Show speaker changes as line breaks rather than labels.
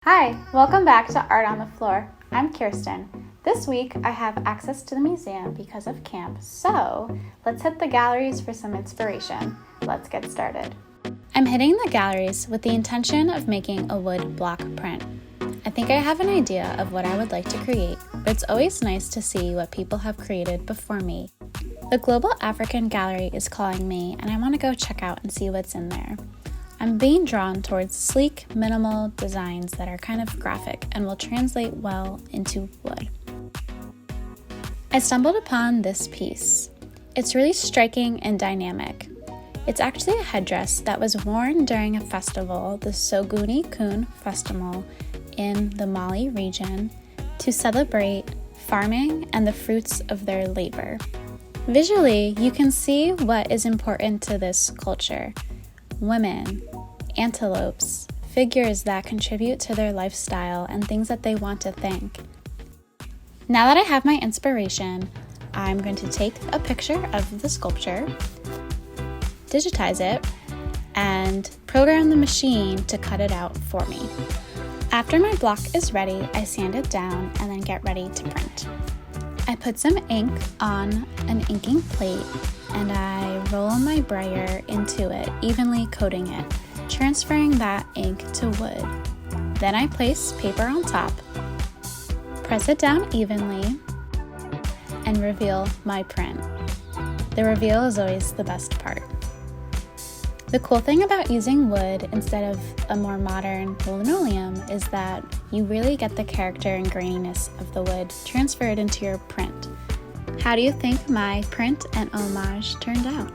Hi, welcome back to Art on the Floor. I'm Kirsten. This week I have access to the museum because of camp, so let's hit the galleries for some inspiration. Let's get started. I'm hitting the galleries with the intention of making a wood block print. I think I have an idea of what I would like to create, but it's always nice to see what people have created before me. The Global African Gallery is calling me, and I want to go check out and see what's in there. I'm being drawn towards sleek, minimal designs that are kind of graphic and will translate well into wood. I stumbled upon this piece. It's really striking and dynamic. It's actually a headdress that was worn during a festival, the Soguni Kun Festival in the Mali region, to celebrate farming and the fruits of their labor. Visually, you can see what is important to this culture. Women, antelopes, figures that contribute to their lifestyle and things that they want to thank. Now that I have my inspiration, I'm going to take a picture of the sculpture, digitize it, and program the machine to cut it out for me. After my block is ready, I sand it down and then get ready to print. I put some ink on an inking plate and I roll my brayer into it, evenly coating it, transferring that ink to wood. Then I place paper on top, press it down evenly, and reveal my print. The reveal is always the best part. The cool thing about using wood instead of a more modern linoleum is that you really get the character and graininess of the wood transferred into your print. How do you think my print and homage turned out?